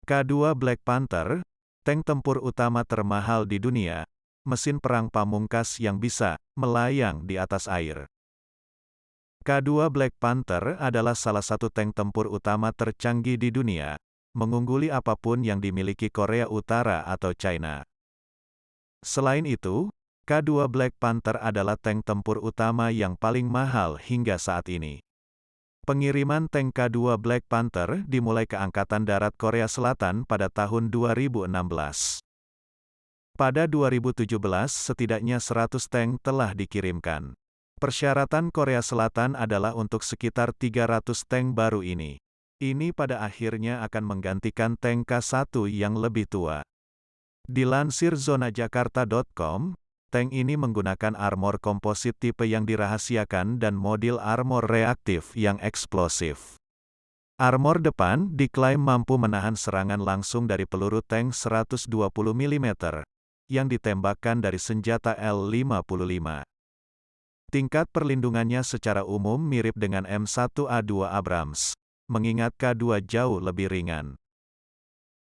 K2 Black Panther, tank tempur utama termahal di dunia, mesin perang pamungkas yang bisa melayang di atas air. K2 Black Panther adalah salah satu tank tempur utama tercanggih di dunia, mengungguli apapun yang dimiliki Korea Utara atau China. Selain itu, K2 Black Panther adalah tank tempur utama yang paling mahal hingga saat ini. Pengiriman tank K2 Black Panther dimulai ke Angkatan Darat Korea Selatan pada tahun 2016. Pada 2017 setidaknya 100 tank telah dikirimkan. Persyaratan Korea Selatan adalah untuk sekitar 300 tank baru ini. Ini pada akhirnya akan menggantikan tank K1 yang lebih tua. Dilansir zonajakarta.com, tank ini menggunakan armor komposit tipe yang dirahasiakan dan modil armor reaktif yang eksplosif. Armor depan diklaim mampu menahan serangan langsung dari peluru tank 120 mm, yang ditembakkan dari senjata L-55. Tingkat perlindungannya secara umum mirip dengan M1A2 Abrams, mengingat K2 jauh lebih ringan.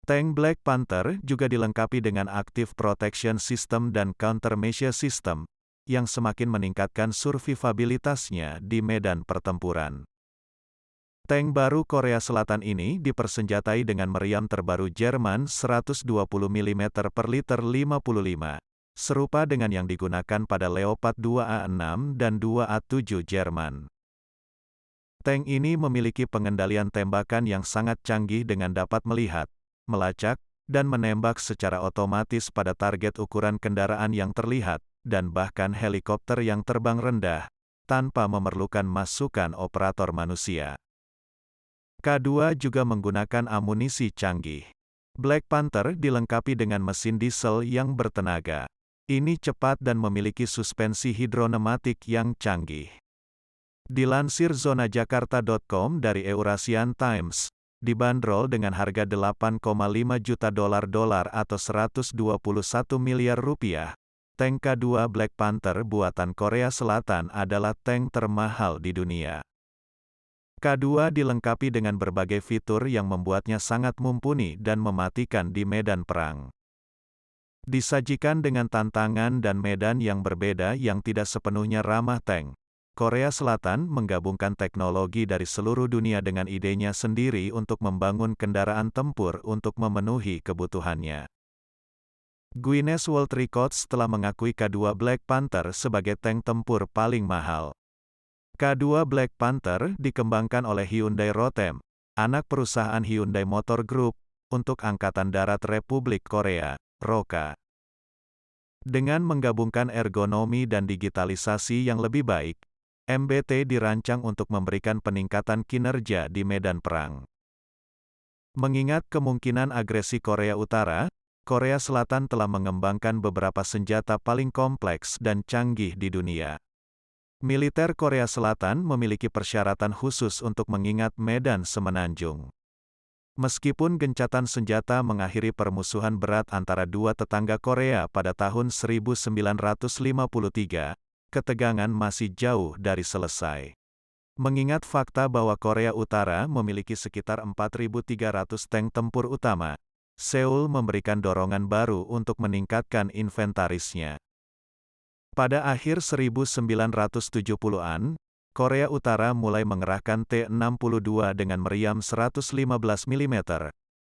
Tank Black Panther juga dilengkapi dengan Active Protection System dan Countermeasure System, yang semakin meningkatkan survivabilitasnya di medan pertempuran. Tank baru Korea Selatan ini dipersenjatai dengan meriam terbaru Jerman 120 mm per liter 55, serupa dengan yang digunakan pada Leopard 2A6 dan 2A7 Jerman. Tank ini memiliki pengendalian tembakan yang sangat canggih dengan dapat melihat, melacak, dan menembak secara otomatis pada target ukuran kendaraan yang terlihat, dan bahkan helikopter yang terbang rendah, tanpa memerlukan masukan operator manusia. K2 juga menggunakan amunisi canggih. Black Panther dilengkapi dengan mesin diesel yang bertenaga. Ini cepat dan memiliki suspensi hidronematik yang canggih. Dilansir zonajakarta.com dari Eurasian Times, dibanderol dengan harga $8,5 juta atau 121 miliar rupiah. Tank K2 Black Panther buatan Korea Selatan adalah tank termahal di dunia. K2 dilengkapi dengan berbagai fitur yang membuatnya sangat mumpuni dan mematikan di medan perang. Disajikan dengan tantangan dan medan yang berbeda yang tidak sepenuhnya ramah tank, Korea Selatan menggabungkan teknologi dari seluruh dunia dengan idenya sendiri untuk membangun kendaraan tempur untuk memenuhi kebutuhannya. Guinness World Records telah mengakui K2 Black Panther sebagai tank tempur paling mahal. K2 Black Panther dikembangkan oleh Hyundai Rotem, anak perusahaan Hyundai Motor Group, untuk Angkatan Darat Republik Korea, ROKA. Dengan menggabungkan ergonomi dan digitalisasi yang lebih baik, MBT dirancang untuk memberikan peningkatan kinerja di medan perang. Mengingat kemungkinan agresi Korea Utara, Korea Selatan telah mengembangkan beberapa senjata paling kompleks dan canggih di dunia. Militer Korea Selatan memiliki persyaratan khusus untuk mengingat medan semenanjung. Meskipun gencatan senjata mengakhiri permusuhan berat antara dua tetangga Korea pada tahun 1953, ketegangan masih jauh dari selesai. Mengingat fakta bahwa Korea Utara memiliki sekitar 4.300 tank tempur utama, Seoul memberikan dorongan baru untuk meningkatkan inventarisnya. Pada akhir 1970-an, Korea Utara mulai mengerahkan T-62 dengan meriam 115 mm,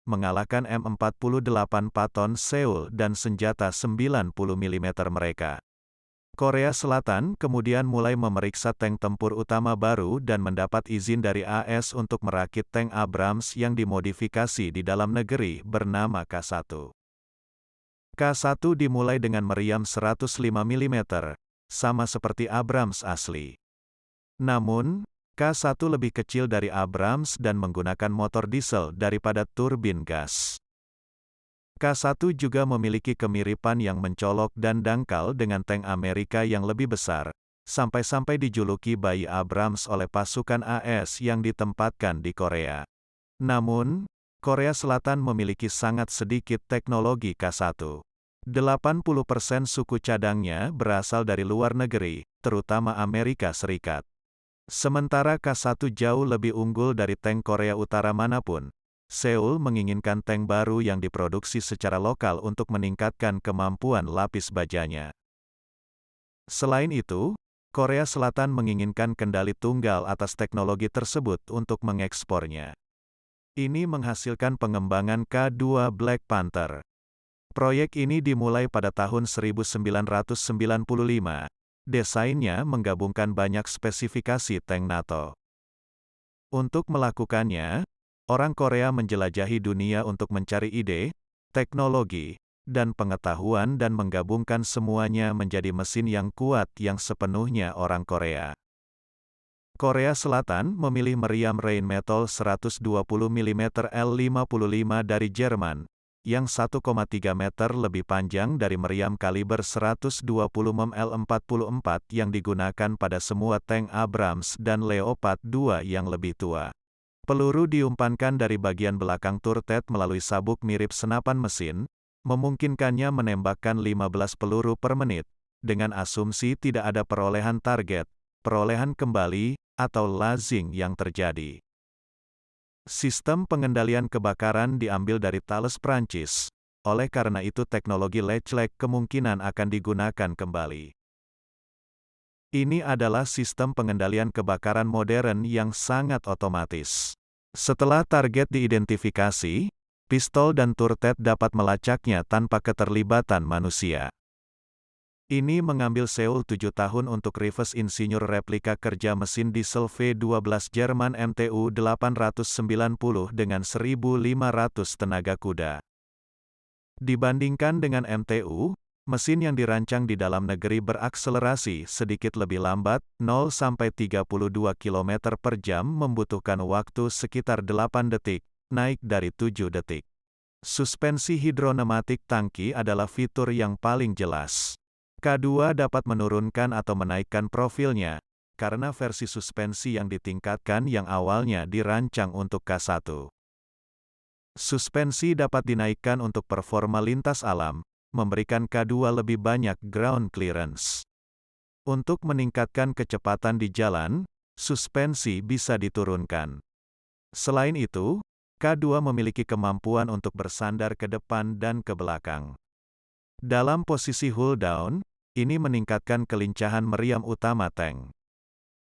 mengalahkan M48 Patton Seoul dan senjata 90 mm mereka. Korea Selatan kemudian mulai memeriksa tank tempur utama baru dan mendapat izin dari AS untuk merakit tank Abrams yang dimodifikasi di dalam negeri bernama K1. K1 dimulai dengan meriam 105 mm, sama seperti Abrams asli. Namun, K1 lebih kecil dari Abrams dan menggunakan motor diesel daripada turbin gas. K1 juga memiliki kemiripan yang mencolok dan dangkal dengan tank Amerika yang lebih besar, sampai-sampai dijuluki bayi Abrams oleh pasukan AS yang ditempatkan di Korea. Namun, Korea Selatan memiliki sangat sedikit teknologi K1. 80% suku cadangnya berasal dari luar negeri, terutama Amerika Serikat. Sementara K1 jauh lebih unggul dari tank Korea Utara manapun, Seoul menginginkan tank baru yang diproduksi secara lokal untuk meningkatkan kemampuan lapis bajanya. Selain itu, Korea Selatan menginginkan kendali tunggal atas teknologi tersebut untuk mengekspornya. Ini menghasilkan pengembangan K2 Black Panther. Proyek ini dimulai pada tahun 1995. Desainnya menggabungkan banyak spesifikasi tank NATO. Untuk melakukannya, orang Korea menjelajahi dunia untuk mencari ide, teknologi, dan pengetahuan dan menggabungkan semuanya menjadi mesin yang kuat yang sepenuhnya orang Korea. Korea Selatan memilih meriam Rheinmetall 120 mm L55 dari Jerman, yang 1,3 meter lebih panjang dari meriam kaliber 120 mm L44 yang digunakan pada semua tank Abrams dan Leopard 2 yang lebih tua. Peluru diumpankan dari bagian belakang turret melalui sabuk mirip senapan mesin, memungkinkannya menembakkan 15 peluru per menit, dengan asumsi tidak ada perolehan target, perolehan kembali, atau lasing yang terjadi. Sistem pengendalian kebakaran diambil dari Thales Prancis, oleh karena itu teknologi latchlock kemungkinan akan digunakan kembali. Ini adalah sistem pengendalian kebakaran modern yang sangat otomatis. Setelah target diidentifikasi, pistol dan turret dapat melacaknya tanpa keterlibatan manusia. Ini mengambil Seoul 7 tahun untuk reverse engineer replika kerja mesin diesel V12 Jerman MTU 890 dengan 1.500 tenaga kuda. Dibandingkan dengan MTU, mesin yang dirancang di dalam negeri berakselerasi sedikit lebih lambat, 0-32 km per jam membutuhkan waktu sekitar 8 detik, naik dari 7 detik. Suspensi hidronematik tangki adalah fitur yang paling jelas. K2 dapat menurunkan atau menaikkan profilnya, karena versi suspensi yang ditingkatkan yang awalnya dirancang untuk K1. Suspensi dapat dinaikkan untuk performa lintas alam, memberikan K2 lebih banyak ground clearance. Untuk meningkatkan kecepatan di jalan, suspensi bisa diturunkan. Selain itu, K2 memiliki kemampuan untuk bersandar ke depan dan ke belakang. Dalam posisi hull down, ini meningkatkan kelincahan meriam utama tank.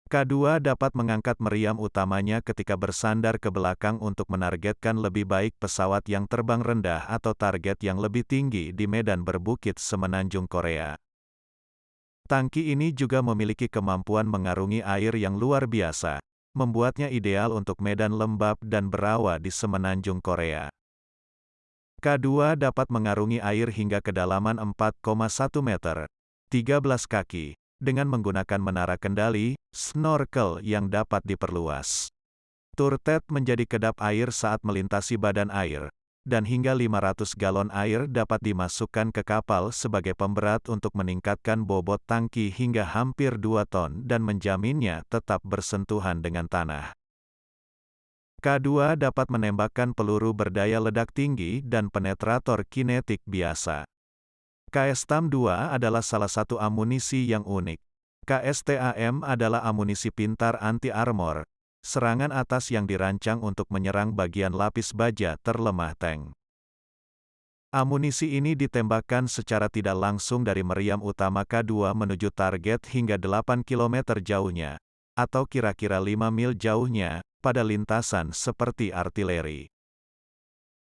K2 dapat mengangkat meriam utamanya ketika bersandar ke belakang untuk menargetkan lebih baik pesawat yang terbang rendah atau target yang lebih tinggi di medan berbukit semenanjung Korea. Tangki ini juga memiliki kemampuan mengarungi air yang luar biasa, membuatnya ideal untuk medan lembab dan berawa di semenanjung Korea. K2 dapat mengarungi air hingga kedalaman 4,1 meter, 13 kaki, dengan menggunakan menara kendali, snorkel yang dapat diperluas. Turret menjadi kedap air saat melintasi badan air, dan hingga 500 galon air dapat dimasukkan ke kapal sebagai pemberat untuk meningkatkan bobot tangki hingga hampir 2 ton dan menjaminnya tetap bersentuhan dengan tanah. K2 dapat menembakkan peluru berdaya ledak tinggi dan penetrator kinetik biasa. KSTAM-2 adalah salah satu amunisi yang unik. KSTAM adalah amunisi pintar anti-armor, serangan atas yang dirancang untuk menyerang bagian lapis baja terlemah tank. Amunisi ini ditembakkan secara tidak langsung dari meriam utama K2 menuju target hingga 8 km jauhnya, atau kira-kira 5 mil jauhnya, pada lintasan seperti artileri.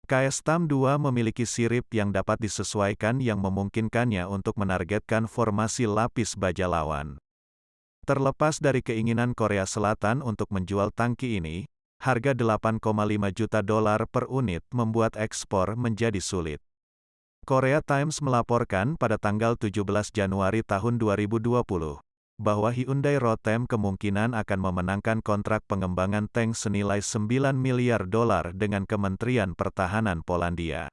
KSTAM-2 memiliki sirip yang dapat disesuaikan yang memungkinkannya untuk menargetkan formasi lapis baja lawan. Terlepas dari keinginan Korea Selatan untuk menjual tangki ini, harga $8,5 juta per unit membuat ekspor menjadi sulit. Korea Times melaporkan pada tanggal 17 Januari tahun 2020, bahwa Hyundai Rotem kemungkinan akan memenangkan kontrak pengembangan tank senilai $9 miliar dengan Kementerian Pertahanan Polandia.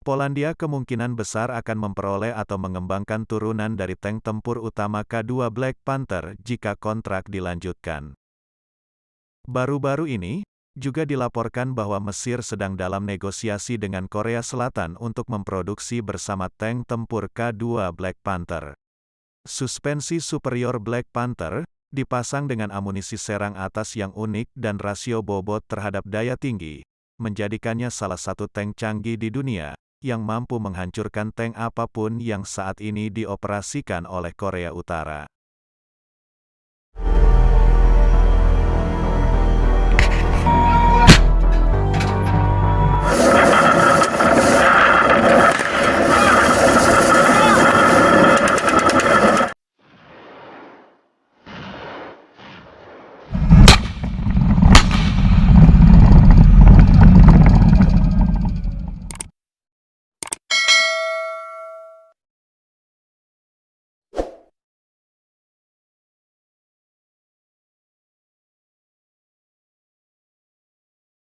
Polandia kemungkinan besar akan memperoleh atau mengembangkan turunan dari tank tempur utama K2 Black Panther jika kontrak dilanjutkan. Baru-baru ini, juga dilaporkan bahwa Mesir sedang dalam negosiasi dengan Korea Selatan untuk memproduksi bersama tank tempur K2 Black Panther. Suspensi superior Black Panther, dipasang dengan amunisi serang atas yang unik dan rasio bobot terhadap daya tinggi, menjadikannya salah satu tank canggih di dunia, yang mampu menghancurkan tank apapun yang saat ini dioperasikan oleh Korea Utara.